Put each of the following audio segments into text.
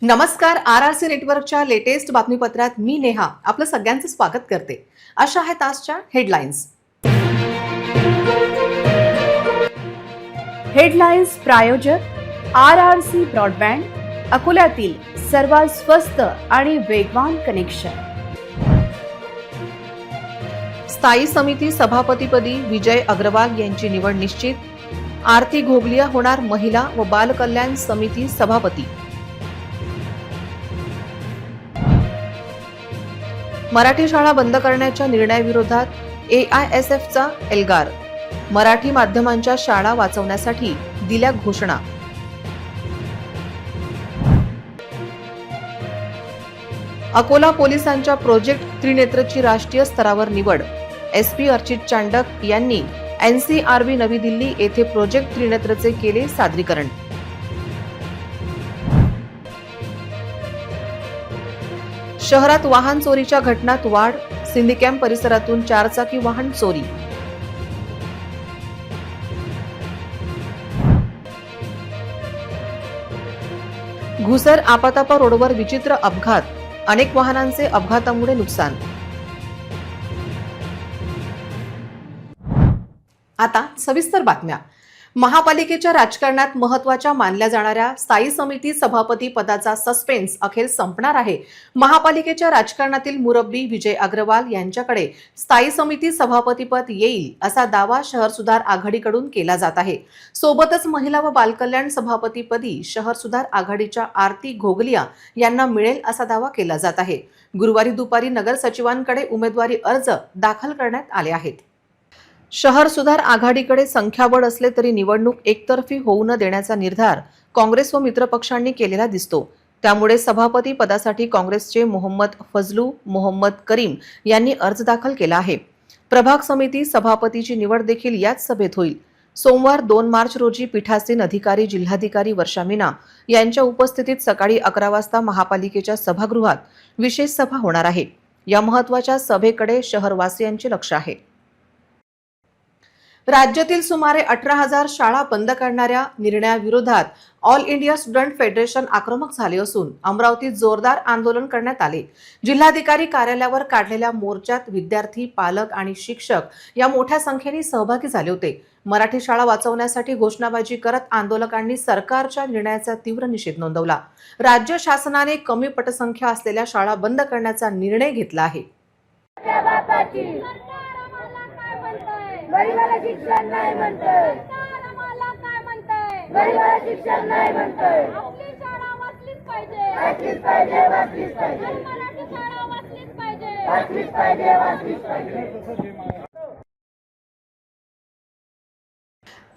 नमस्कार. RRC नेटवर्कच्या latest बातमीपत्रात मी नेहा आपलं सगळ्यांचं स्वागत करते. अशा आहेत आजच्या हेडलाईन्स. हेडलाईन्स प्रायोजक RRC ब्रॉडबँड, अकोल्यातील सर्वात स्वस्त आणि वेगवान कनेक्शन. स्थायी समिती सभापतीपदी विजय अग्रवाल यांची निवड निश्चित. आरती घोगलिया होणार महिला व बाल कल्याण समिती सभापती. मराठी शाळा बंद करण्याच्या निर्णयाविरोधात AISFचा एल्गार. मराठी माध्यमांच्या शाळा वाचवण्यासाठी दिल्या घोषणा. अकोला पोलिसांच्या प्रोजेक्ट त्रिनेत्रची राष्ट्रीय स्तरावर निवड. SP अर्चित चांडक यांनी NCRB नवी दिल्ली येथे प्रोजेक्ट त्रिनेत्रचे केले सादरीकरण. शहरात वाहन चोरीच्या घटनात वाढ. सिंदीकॅम्प परिसरातून 4 चाकी वाहन चोरी. घुसर आपातापा रोडवर विचित्र अपघात. अनेक वाहनांचे अपघातामुळे नुकसान. आता सविस्तर बातम्या. महापालिकेच्या राजकारणात महत्त्वाच्या मानल्या जाणाऱ्या स्थायी समिती सभापती पदाचा सस्पेन्स अखेर संपणार आहे. महापालिकेच्या राजकारणातील मुरब्बी विजय अग्रवाल यांच्याकडे स्थायी समिती सभापतीपद येईल असा दावा शहर सुधार आघाडीकडून केला जात आहे. सोबतच महिला व बालकल्याण सभापतीपदी शहर सुधार आघाडीच्या आरती घोगलिया यांना मिळेल असा दावा केला जात आहे. गुरुवारी दुपारी नगर सचिवांकडे उमेदवारी अर्ज दाखल करण्यात आले आहेत. शहर सुधार आघाडीकडे संख्याबळ असले तरी निवडणूक एकतर्फी होऊ न देण्याचा निर्धार काँग्रेस व मित्रपक्षांनी केलेला दिसतो. त्यामुळे सभापती पदासाठी काँग्रेसचे मोहम्मद फजलू मोहम्मद करीम यांनी अर्ज दाखल केला आहे. प्रभाग समिती सभापतीची निवड देखील याच सभेत होईल. सोमवार 2 मार्च रोजी पीठासीन अधिकारी जिल्हाधिकारी वर्षा मीना यांच्या उपस्थितीत सकाळी 11 वाजता महापालिकेच्या सभागृहात विशेष सभा होणार आहे. या महत्त्वाच्या सभेकडे शहरवासियांचे लक्ष आहे. राज्यातील सुमारे 18,000 शाळा बंद करणाऱ्या निर्णयाविरोधात ऑल इंडिया स्टुडंट फेडरेशन आक्रमक झाले असून अमरावतीत जोरदार आंदोलन करण्यात आले. जिल्हाधिकारी कार्यालयावर काढलेल्या मोर्चात विद्यार्थी, पालक आणि शिक्षक या मोठ्या संख्येने सहभागी झाले होते. मराठी शाळा वाचवण्यासाठी घोषणाबाजी करत आंदोलकांनी सरकारच्या निर्णयाचा तीव्र निषेध नोंदवला. राज्य शासनाने कमी पटसंख्या असलेल्या शाळा बंद करण्याचा निर्णय घेतला आहे. गरीबाला शिक्षण नाही म्हणतोय. सरकार आम्हाला काय म्हणतंय? गरीबाला शिक्षण नाही म्हणतोय. आपली शाळा वाचलीच पाहिजे. वाचलीच पाहिजे. वाचलीच पाहिजे. मराठी शाळा वाचलीच पाहिजे. वाचलीच पाहिजे. वाचलीच पाहिजे.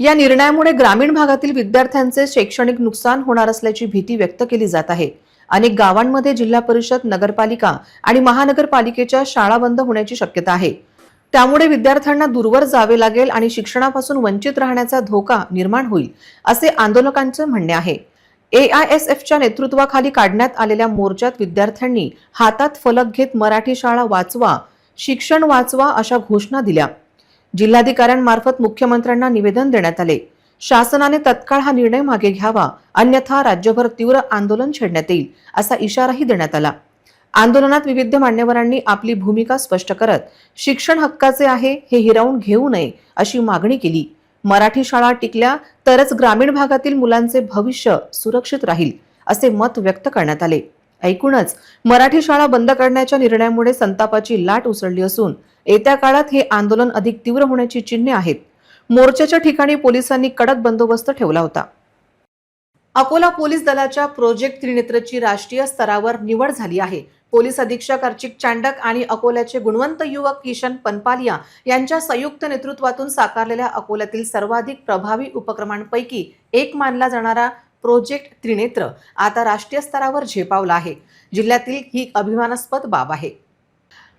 या निर्णयामुळे ग्रामीण भागातील विद्यार्थ्यांचे शैक्षणिक नुकसान होणार असल्याची भीती व्यक्त केली जात आहे. अनेक गावांमध्ये जिल्हा परिषद, नगरपालिका आणि महानगरपालिकेच्या शाळा बंद होण्याची शक्यता आहे. त्यामुळे विद्यार्थ्यांना दूरवर जावे लागेल आणि शिक्षणापासून वंचित राहण्याचा धोका निर्माण होईल असे आंदोलकांचे म्हणणे आहे. AISFच्या नेतृत्वाखाली काढण्यात आलेल्या मोर्चात विद्यार्थ्यांनी हातात फलक घेत मराठी शाळा वाचवा, शिक्षण वाचवा अशा घोषणा दिल्या. जिल्हाधिकाऱ्यांमार्फत मुख्यमंत्र्यांना निवेदन देण्यात आले. शासनाने तत्काळ हा निर्णय मागे घ्यावा, अन्यथा राज्यभर तीव्र आंदोलन छेडण्यात येईल असा इशाराही देण्यात आला. आंदोलनात विविध मान्यवरांनी आपली भूमिका स्पष्ट करत शिक्षण हक्काचे आहे, हे हिरावून घेऊ नये अशी मागणी केली. मराठी शाळा टिकल्या तरच ग्रामीण भागातील मुलांचे भविष्य सुरक्षित राहील असे मत व्यक्त करण्यात आले. ऐकूनच मराठी शाळा बंद करण्याच्या निर्णयामुळे संतापाची लाट उसळली असून येत्या काळात हे आंदोलन अधिक तीव्र होण्याची चिन्हे आहेत. मोर्चाच्या ठिकाणी पोलिसांनी कडक बंदोबस्त ठेवला होता. अकोला पोलीस दलाच्या प्रोजेक्ट त्रिनेत्रची राष्ट्रीय स्तरावर निवड झाली आहे. पोलीस अधीक्षक अर्चित चांडक आणि अकोल्याचे गुणवंत युवक किशन पनपालिया यांच्या संयुक्त नेतृत्वातून साकारलेल्या अकोल्यातील सर्वाधिक प्रभावी उपक्रमांपैकी एक मानला जाणारा प्रोजेक्ट त्रिनेत्र आता राष्ट्रीय स्तरावर झेपावला आहे. जिल्ह्यातील ही अभिमानास्पद बाब आहे.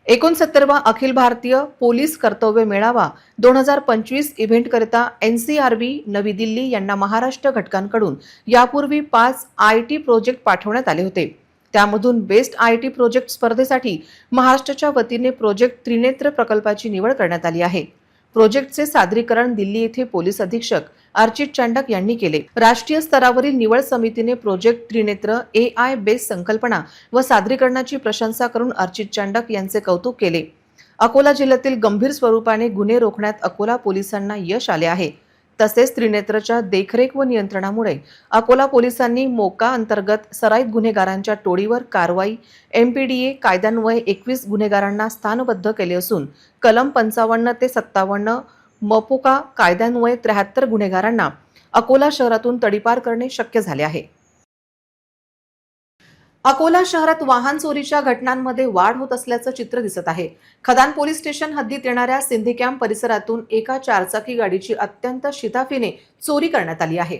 69वा अखिल भारतीय पोलीस कर्तव्य मेळावा 2025 इव्हेंटकरिता NCRB नवी दिल्ली यांना महाराष्ट्र घटकांकडून यापूर्वी 5 IT प्रोजेक्ट पाठवण्यात आले होते. त्यामधून बेस्ट IT प्रोजेक्ट स्पर्धेसाठी महाराष्ट्राच्या वतीने प्रोजेक्ट त्रिनेत्र प्रकल्पाची निवड करण्यात आली आहे. प्रोजेक्टचे सादरीकरण दिल्ली येथे पोलीस अधीक्षक अर्चित चांडक यांनी केले। राष्ट्रीय स्तरावरील निवड समितीने प्रोजेक्ट त्रिनेत्र AI बेस संकल्पना व सादरीकरणाची प्रशंसा करून अर्चित चांडक यांचे कौतुक केले। अकोला जिल्ह्यातील गंभीर स्वरूपाने गुन्हे रोखण्यात अकोला पोलिसांना यश आले आहे। तसेच त्रिनेत्रच्या देखरेख व नियंत्रणामुळे अकोला पोलिसांनी मोका अंतर्गत सराईत गुन्हेगारांच्या टोळीवर कारवाई, MPDA कायद्यान्वये 21 गुन्हेगारांना स्थानबद्ध केले असून कलम 55 ते 57 मपोका कायद्यान्वये 73 गुन्हेगारांना अकोला शहरातून तडीपार करणे शक्य झाले आहे। अकोला शहरात वाहन चोरीच्या घटनांमध्ये वाढ होत असल्याचं चित्र दिसत आहे। खदान पोलीस स्टेशन हद्दीत येणाऱ्या सिंधी कॅम्प परिसरातून एका चारचाकी गाडीची अत्यंत शिताफीने चोरी करण्यात आली आहे।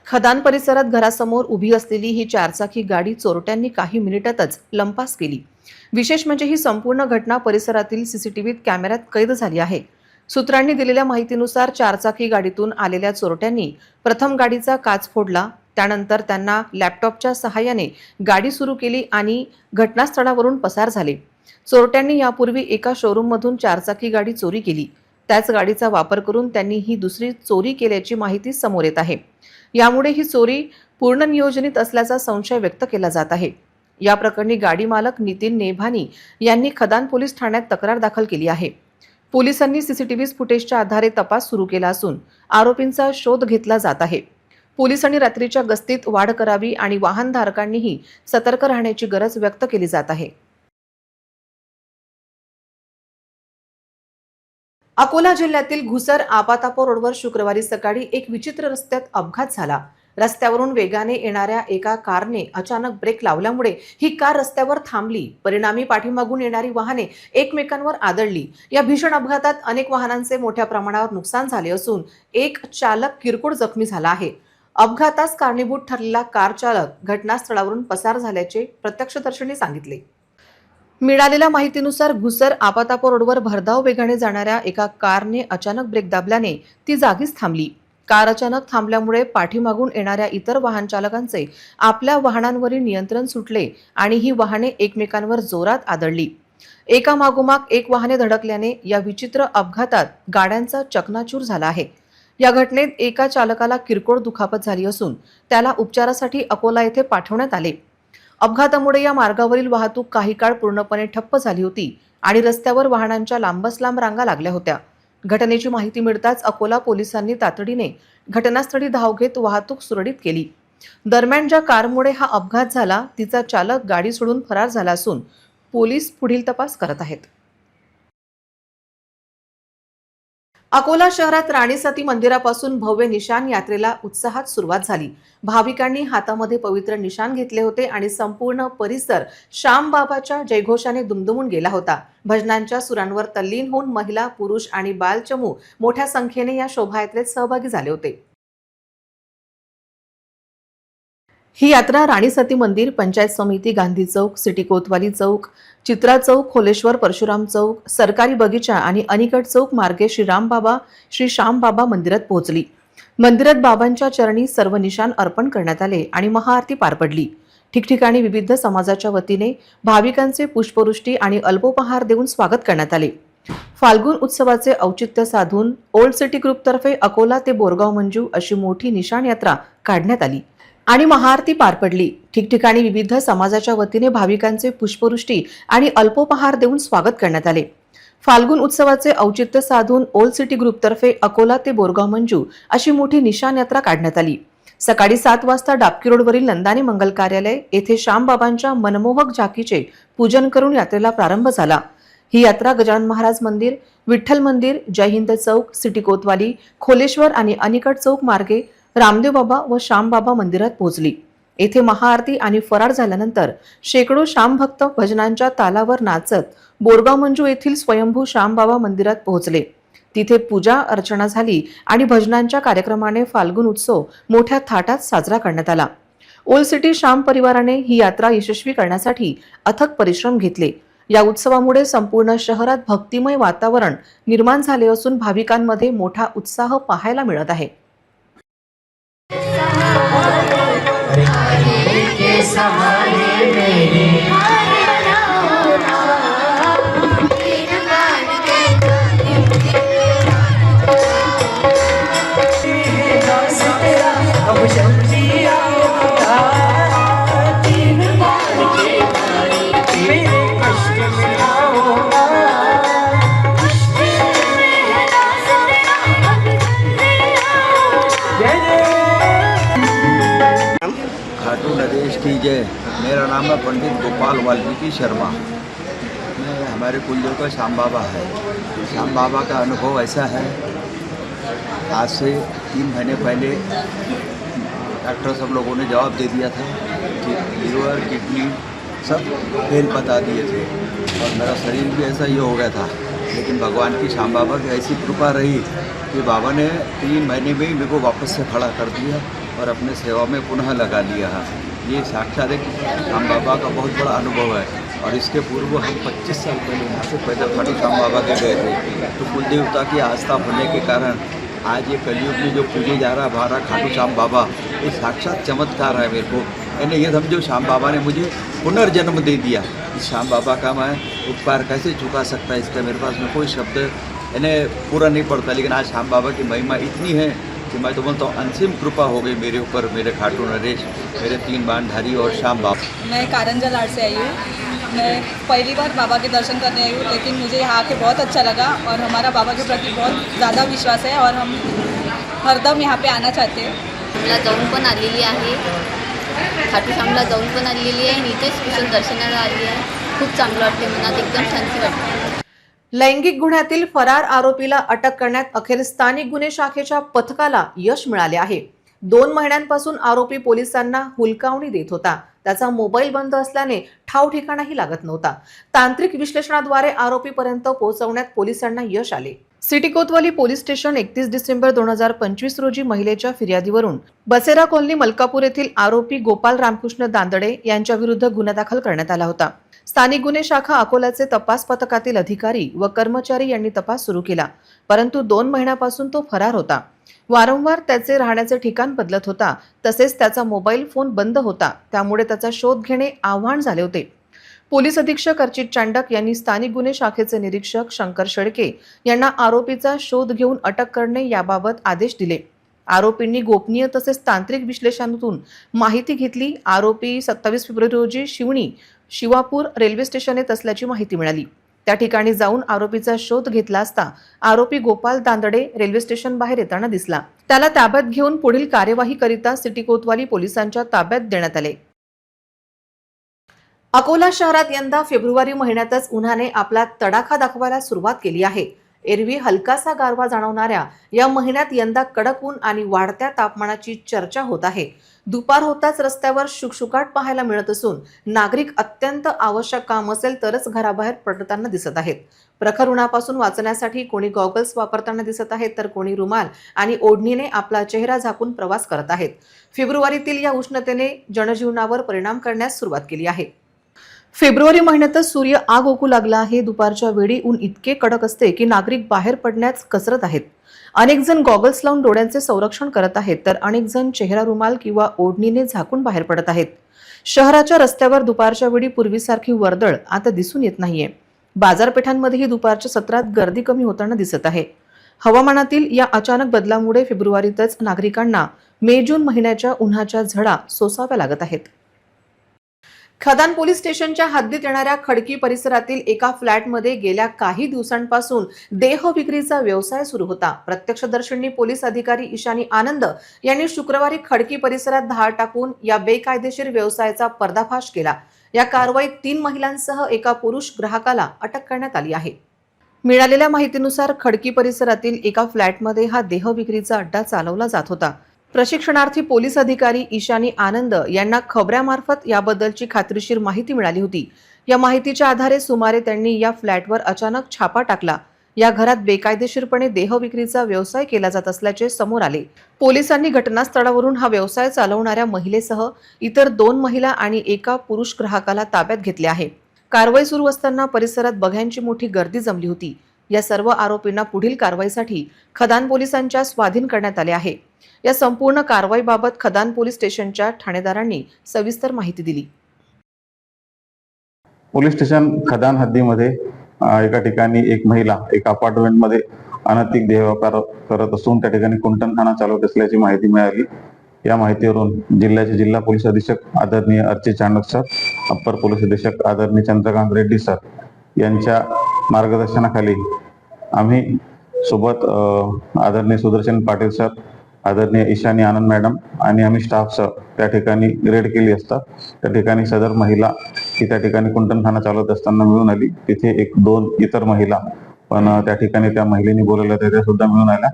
खदान परिसरात घरासमोर उभी असलेली ही चारचाकी गाडी चोरट्यांनी काही मिनिटातच लंपास केली। विशेष म्हणजे ही संपूर्ण घटना परिसरातील CCTVत कॅमेऱ्यात कैद झाली आहे। सूत्रांनी दिलेल्या माहितीनुसार चारचाकी गाडीतून आलेल्या चोरट्यांनी प्रथम गाडीचा काच फोडला, त्यानंतर त्यांना लॅपटॉपच्या सहाय्याने गाडी सुरू केली आणि घटनास्थळावरून पसार झाले। चोरट्यांनी यापूर्वी एका शोरूममधून चारचाकी गाडी चोरी केली। त्याच गाडीचा वापर करून त्यांनी ही दुसरी चोरी केल्याची माहिती समोर येत आहे। यामुळे ही चोरी पूर्ण नियोजनित असल्याचा संशय व्यक्त केला जात आहे। या प्रकरणी गाडी मालक नितीन नेभानी यांनी खदान पोलीस ठाण्यात तक्रार दाखल केली आहे। पोलिसांनी CCTV फुटेजच्या आधारे तपास सुरू केला असून आरोपींचा शोध घेतला जात आहे। पोलिसांनी रात्रीच्या गस्तीत वाढ करावी आणि वाहनधारकांनीही सतर्क राहण्याची गरज व्यक्त केली जात आहे। अकोला जिल्ह्यातील घुसर आपातापो रोडवर शुक्रवारी सकाळी एक विचित्र रस्त्यात अपघात झाला। रस्त्यावरून वेगाने येणाऱ्या एका कारने अचानक ब्रेक लावल्यामुळे ही कार रस्त्यावर थांबली। परिणामी पाठीमागून येणारी वाहने एकमेकांवर आदळली। या भीषण अपघातात अनेक वाहनांचे मोठ्या प्रमाणावर नुकसान झाले असून एक चालक किरकोळ जखमी झाला आहे। अपघातास कारणीभूत ठरलेला कार चालक घटनास्थळावरून पसार झाल्याचे प्रत्यक्षदर्शींनी सांगितले। मिळालेल्या माहितीनुसार घुसर आपातापो रोडवर भरधाव वेगाने जाणाऱ्या एका कारने अचानक ब्रेक दाबल्याने ती जागीच थांबली। कार अचानक थांबल्यामुळे पाठीमागून येणाऱ्या इतर वाहन चालकांचे आपल्या वाहनांवरील नियंत्रण सुटले आणि ही वाहने एकमेकांवर जोरात आदळली। एका मागोमाग एक वाहने धडकल्याने या विचित्र अपघातात गाड्यांचा चकनाचूर झाला आहे। या घटनेत एका चालकाला किरकोळ दुखापत झाली असून त्याला उपचारासाठी अकोला येथे पाठवण्यात आले। अपघातामुळे या मार्गावरील वाहतूक काही काळ पूर्णपणे ठप्प झाली होती आणि रस्त्यावर वाहनांच्या लांबच लांब रांगा लागल्या होत्या। घटनेची माहिती मिळताच अकोला पोलिसांनी तातडीने घटनास्थळी धाव घेत वाहतूक सुरळीत केली। दरम्यान ज्या कारमुळे हा अपघात झाला तिचा चालक गाडी सोडून फरार झाला असून पोलीस पुढील तपास करत आहेत। अकोला शहरात राणी सती मंदिरापासून भव्य निशाण यात्रेला उत्साहात सुरुवात झाली। भाविकांनी हातामध्ये पवित्र निशाण घेतले होते आणि संपूर्ण परिसर श्यामबाबाच्या जयघोषाने दुमदुमून गेला होता। भजनांच्या सुरांवर तल्लीन होऊन महिला, पुरुष आणि बालचमू मोठ्या संख्येने या शोभायात्रेत सहभागी झाले होते। ही यात्रा राणी सती मंदिर, पंचायत समिती, गांधी चौक, सिटी कोतवाली चौक, चित्रा चौक, खोलेश्वर परशुराम चौक, सरकारी बगीचा आणि अनिकट चौक मार्गे श्री श्यामबाबा मंदिरात पोहोचली। मंदिरात बाबांच्या चरणी सर्व निशाण अर्पण करण्यात आले आणि महाआरती पार पडली। ठिकठिकाणी विविध समाजाच्या वतीने भाविकांचे पुष्पवृष्टी आणि अल्पोपहार देऊन स्वागत करण्यात आले। फाल्गुन उत्सवाचे औचित्य साधून ओल्ड सिटी ग्रुपतर्फे अकोला ते बोरगाव मंजू अशी मोठी निशाण यात्रा काढण्यात आली आणि महाआरती पार पडली। ठिकठिकाणी विविध समाजाच्या वतीने भाविकांचे पुष्पवृष्टी आणि अल्पोपहार देऊन स्वागत करण्यात आले। फाल्गुन उत्सवाचे औचित्य साधून ओल्ड सिटी ग्रुपतर्फे अकोला ते बोरगाव मंजू अशी मोठी निशाण यात्रा काढण्यात आली। सकाळी 7 वाजता डाबकी रोडवरील नंदानी मंगल कार्यालय येथे श्यामबाबांच्या मनमोहक झाकीचे पूजन करून यात्रेला प्रारंभ झाला। ही यात्रा गजानन महाराज मंदिर, विठ्ठल मंदिर, जय हिंद चौक, सिटी कोतवाली, खोलेश्वर आणि अनिकट चौक मार्गे रामदेव बाबा व श्यामबाबा मंदिरात पोहोचली। येथे महाआरती आणि फराळ झाल्यानंतर शेकडो श्यामभक्त भजनांच्या तालावर नाचत बोरगाव मंजू येथील स्वयंभू श्यामबाबा मंदिरात पोहोचले। तिथे पूजा अर्चना झाली आणि भजनांच्या कार्यक्रमाने फाल्गुन उत्सव मोठ्या थाटात साजरा करण्यात आला। ओल्ड सिटी श्याम परिवाराने ही यात्रा यशस्वी करण्यासाठी अथक परिश्रम घेतले। या उत्सवामुळे संपूर्ण शहरात भक्तिमय वातावरण निर्माण झाले असून भाविकांमध्ये मोठा उत्साह पाहायला मिळत आहे। नाम है पंडित गोपाल वाल्मीकि शर्मा। मैं हमारे कुलदेव का श्याम बाबा है। श्याम बाबा का अनुभव ऐसा है, आज से 3 महीने पहले डॉक्टर सब लोगों ने जवाब दे दिया था कि लीवर किडनी सब फेल बता दिए थे और मेरा शरीर भी ऐसा ही हो गया था। लेकिन भगवान की श्याम बाबा की ऐसी कृपा रही कि बाबा ने 3 महीने में ही मेरे को वापस से खड़ा कर दिया और अपने सेवा में पुनः लगा लिया है। ये साक्षात एक श्याम बाबा का बहुत बड़ा अनुभव है। और इसके पूर्व हम 25 साल पहले यहाँ से पैदल खाटू श्याम बाबा के गए थे, तो कुल देवता की आस्था होने के कारण आज ये कलयुग में जो पूजे जा रहा हमारा खाटू श्याम बाबा, ये साक्षात चमत्कार है मेरे को। यानी ये समझो श्याम बाबा ने मुझे पुनर्जन्म दे दिया। इस श्याम बाबा का मैं उपकार कैसे चुका सकता, इसका मेरे पास में कोई शब्द यानी पूरा नहीं पड़ता। लेकिन आज श्याम बाबा की महिमा इतनी है कि मैं तो बोलता हूँ अनसीम कृपा हो गई मेरे ऊपर, मेरे खाटू नरेश, मेरे 3 बाणधारी और श्याम बाबा। मैं कारंजा लाड से आई हूँ। मैं पहली बार बाबा के दर्शन करने आई हूँ, लेकिन मुझे यहाँ आके बहुत अच्छा लगा और हमारा बाबा के प्रति बहुत ज़्यादा विश्वास है और हम हरदम यहाँ पे आना चाहते हैं। मला जाऊन पण आलेली आहे, खाटू श्यामला जाऊन पण आलेली आहे आणि इथे स्पेशल दर्शनाला आली आहे। खूप चांगलं वाटते, मनात एकदम शांती वाटते। लैंगिक गुन्ह्यातील फरार आरोपीला अटक करण्यात अखेर स्थानिक गुन्हे शाखेच्या पथकाला यश मिळाले आहे। 2 महिन्यांपासून आरोपी पोलिसांना हुलकावणी देत होता। त्याचा मोबाईल बंद असल्याने ठाव ठिकाणाही लागत नव्हता। तांत्रिक विश्लेषणाद्वारे आरोपीपर्यंत पोहोचवण्यात पोलिसांना यश आले। सिटी कोतवाली पोलीस स्टेशन 31 डिसेंबर 2025 रोजी महिलेच्या फिर्यादीवरून बसेरा कॉलनी मलकापूर येथील आरोपी गोपाल रामकृष्ण दांदडे यांच्या विरुद्ध गुन्हा दाखल करण्यात आला होता। स्थानिक गुन्हे शाखा अकोल्याचे तपास पथकातील अधिकारी व कर्मचारी यांनी तपास सुरू केला, परंतु 2 महिन्यापासून तो फरार होता। वारंवार त्याचे राहण्याचे ठिकाण बदलत होता, तसेच त्याचा मोबाईल फोन बंद होता, त्यामुळे त्याचा शोध घेणे आव्हान झाले होते। पोलीस अधीक्षक अर्चित चांडक यांनी स्थानिक गुन्हे शाखेचे निरीक्षक शंकर शेळके यांना आरोपीचा शोध घेऊन अटक करणे याबाबत आदेश दिले। आरोपींनी गोपनीय तसेच तांत्रिक विश्लेषणातून माहिती घेतली। आरोपी 27 फेब्रुवारी रोजी शिवापूर रेल्वे स्टेशन येत असल्याची माहिती मिळाली। त्या ठिकाणी जाऊन आरोपीचा शोध घेतला असता आरोपी गोपाल दांदडे रेल्वे स्टेशन बाहेर येताना दिसला। त्याला ताब्यात घेऊन पुढील कार्यवाही करिता सिटी कोतवाली पोलिसांच्या ताब्यात देण्यात आले। अकोला शहरात यंदा फेब्रुवारी महिन्यातच उन्हाने आपला तडाखा दाखवायला सुरुवात केली आहे। एरवी हलकासा गारवा जाणवणाऱ्या या महिन्यात यंदा कडक ऊन आणि वाढत्या तापमानाची चर्चा होत आहे। दुपार होताच रस्त्यावर शुकशुकाट पाहायला मिळत असून नागरिक अत्यंत आवश्यक काम असेल तरच घराबाहेर पडताना दिसत आहेत। प्रखर उन्हापासून वाचण्यासाठी कोणी गॉगल्स वापरताना दिसत आहेत, तर कोणी रुमाल आणि ओढणीने आपला चेहरा झाकून प्रवास करत आहेत। फेब्रुवारीतील या उष्णतेने जनजीवनावर परिणाम करण्यास सुरुवात केली आहे। फेब्रुवारी महिन्यातच सूर्य आग ओकू लागला आहे। दुपारच्या वेळी ऊन इतके कडक असते की नागरिक बाहेर पडण्यास कसरत आहेत। अनेक जण गॉगल्स लावून डोळ्यांचे संरक्षण करत आहेत, तर अनेक जण चेहरा रुमाल किंवा ओढणीने झाकून बाहेर पडत आहेत। शहराच्या रस्त्यावर दुपारच्या वेळी पूर्वीसारखी वर्दळ आता दिसून येत नाहीये। बाजारपेठांमध्येही दुपारच्या सत्रात गर्दी कमी होताना दिसत आहे। हवामानातील या अचानक बदलामुळे फेब्रुवारीतच नागरिकांना मे-जून महिन्याच्या उन्हाच्या झळा सोसाव्या लागत आहेत। खदान पोलीस स्टेशनच्या हद्दीत येणाऱ्या खडकी परिसरातील एका फ्लॅटमध्ये गेल्या काही दिवसांपासून देह विक्रीचा व्यवसाय सुरू होता। प्रत्यक्षदर्शींनी पोलीस अधिकारी ईशानी आनंद यांनी शुक्रवारी खडकी परिसरात धाड टाकून या बेकायदेशीर व्यवसायाचा पर्दाफाश केला। या कारवाईत 3 महिलांसह एका पुरुष ग्राहकाला अटक करण्यात आली आहे। मिळालेल्या माहितीनुसार खडकी परिसरातील एका फ्लॅटमध्ये हा देह विक्रीचा अड्डा चालवला जात होता। प्रशिक्षणार्थी पोलीस अधिकारी ईशानी आनंद यांना खबऱ्यामार्फत याबद्दलची खात्रीशीर माहिती मिळाली होती। या माहितीच्या आधारे सुमारे त्यांनी या फ्लॅटवर अचानक छापा टाकला। या घरात बेकायदेशीरपणे देह विक्रीचा व्यवसाय केला जात असल्याचे समोर आले। पोलिसांनी घटनास्थळावरून हा व्यवसाय चालवणाऱ्या महिलेसह इतर 2 महिला आणि एका पुरुष ग्राहकाला ताब्यात घेतले आहे। कारवाई सुरू असताना परिसरात बघ्यांची मोठी गर्दी जमली होती। या सर्व आरोपींना पुढील कारवाईसाठी खदान पोलिसांच्या स्वाधीन करण्यात आले आहे। या संपूर्ण कारवाईबाबत खदान पोलीस स्टेशनच्या ठाणेदारांनी सविस्तर माहिती दिली। पोलीस स्टेशन खदान हद्दीमध्ये एका ठिकाणी एक महिला एका अपार्टमेंटमध्ये अनैतिक देहव्यापार करत असून त्या ठिकाणी कुंटणखाना चालवत असल्याची माहिती मिळाली। या माहितीवरून जिल्ह्याचे जिल्हा पोलीस अधीक्षक आदरणीय Archit Chandak sir, upper police अधीक्षक आदरणीय चंद्रकांत रेड्डी सर यांच्या मार्गदर्शनाखाली आम्ही सोबत आदरणीय सुदर्शन पाटील सर, आदरणीय ईशानी आनंद मॅडम आणि आम्ही स्टाफसह त्या ठिकाणी रेड केली असता त्या ठिकाणी सदर महिला ही त्या ठिकाणी कुंटणखाना चालवत असताना मिळून आली. तिथे दोन इतर महिला पण त्या ठिकाणी त्या महिलेने बोलवल्या त्या सुद्धा मिळून आल्या.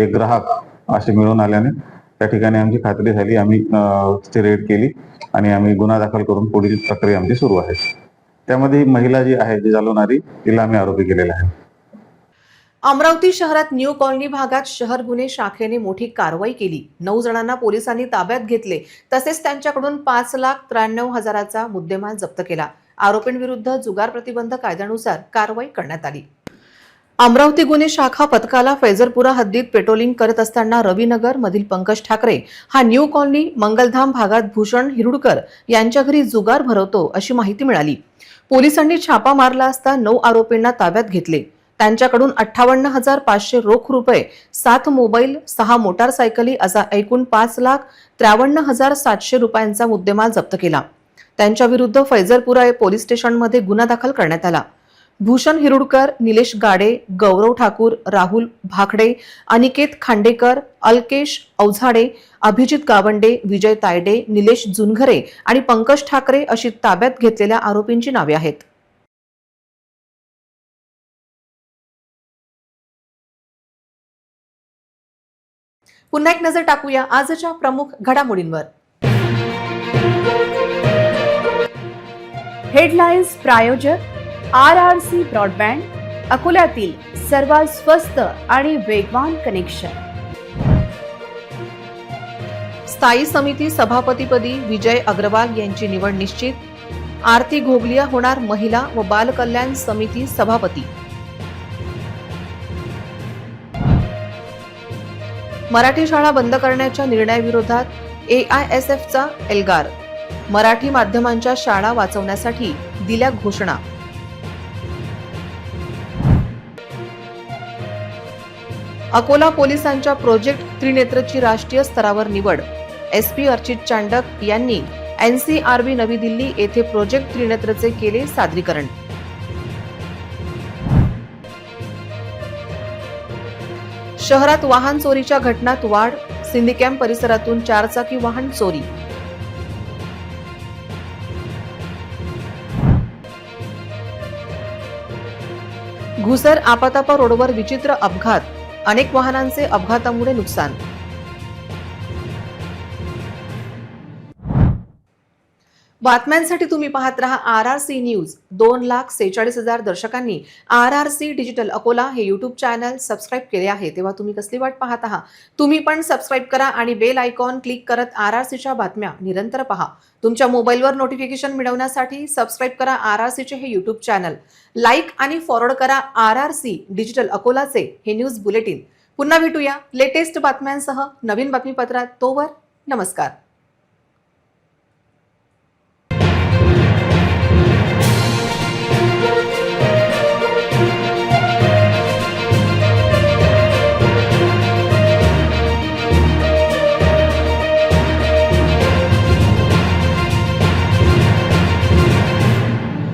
एक ग्राहक असे मिळून आल्याने त्या ठिकाणी आमची खात्री झाली. आम्ही ती रेड केली आणि आम्ही गुन्हा दाखल करून पुढील प्रक्रिया आमची सुरू आहे. त्यामध्ये ही महिला जी आहे जी चालवणारी तिला आम्ही आरोपी केलेला आहे. अमरावती शहरात न्यू कॉलनी भागात शहर गुन्हे शाखेने मोठी कारवाई केली. 9 जणांना पोलिसांनी ताब्यात घेतले. तसेच त्यांच्याकडून 5,93,000चा मुद्देमाल जप्त केला. आरोपींविरुद्ध जुगार प्रतिबंध कायद्यानुसार कारवाई करण्यात आली. अमरावती गुन्हे शाखा पथकाला फैजरपुरा हद्दीत पेट्रोलिंग करत असताना रविनगर मधील पंकज ठाकरे हा न्यू कॉलनी मंगलधाम भागात भूषण हिरुडकर यांच्या घरी जुगार भरवतो अशी माहिती मिळाली. पोलिसांनी छापा मारला असता 9 आरोपींना ताब्यात घेतले. त्यांच्याकडून 58,500 रोख रुपये, 7 मोबाईल, 6 मोटारसायकली असा एकूण 5,53,700 रुपयांचा मुद्देमाल जप्त केला. त्यांच्याविरुद्ध फैजरपुरा पोलीस स्टेशनमध्ये गुन्हा दाखल करण्यात आला. भूषण हिरुडकर, निलेश गाडे, गौरव ठाकूर, राहुल भाखडे, अनिकेत खांडेकर, अल्केश औझाडे, अभिजित गावंडे, विजय तायडे, निलेश जुनघरे आणि पंकज ठाकरे अशी ताब्यात घेतलेल्या आरोपींची नावे आहेत. पुन्हा एक नजर टाकूया आजच्या प्रमुख घडामोडींवर. हेडलाईन्स प्रायोजक RRC ब्रॉडबँड, अकोल्यातील सर्वात स्वस्त आणि वेगवान कनेक्शन. स्थायी समिती सभापतीपदी विजय अग्रवाल यांची निवड निश्चित. आरती घोगलिया होणार महिला व बाल कल्याण समिती सभापती. मराठी शाळा बंद करण्याच्या निर्णयाविरोधात AISFचा एल्गार. मराठी माध्यमांच्या शाळा वाचवण्यासाठी दिल्या घोषणा. अकोला पोलिसांच्या प्रोजेक्ट त्रिनेत्रची राष्ट्रीय स्तरावर निवड. SP अर्चित चांडक यांनी NCRB नवी दिल्ली येथे प्रोजेक्ट त्रिनेत्रचे केले सादरीकरण. शहरात वाहन चोरीच्या घटनात वाढ. सिंदीकॅम्प परिसरातून 4 चाकी वाहन चोरी. घुसर आपातापा रोडवर विचित्र अपघात. अनेक वाहनांचे अपघातामुळे नुकसान. बातम्यांसाठी तुम्ही पाहत रहा RRC news. 2,46,000 दर्शकांनी RRC digital Akola हे YouTube चॅनल सबस्क्राईब केले आहे. तेव्हा तुम्ही कसली वाट पाहत आहात? तुम्ही पण सबस्क्राईब करा आणि बेल आयकॉन क्लिक करत RRCच्या बातम्या निरंतर पहा. तुमच्या मोबाईलवर नोटिफिकेशन मिळवण्यासाठी सबस्क्राईब करा RRCचे हे YouTube चॅनल. लाईक आणि फॉरवर्ड करा RRC डिजिटल अकोलाचे हे न्यूज बुलेटिन. पुन्हा भेटूया लेटेस्ट बातम्यांसह नवीन बातमीपत्रात. तोवर नमस्कार.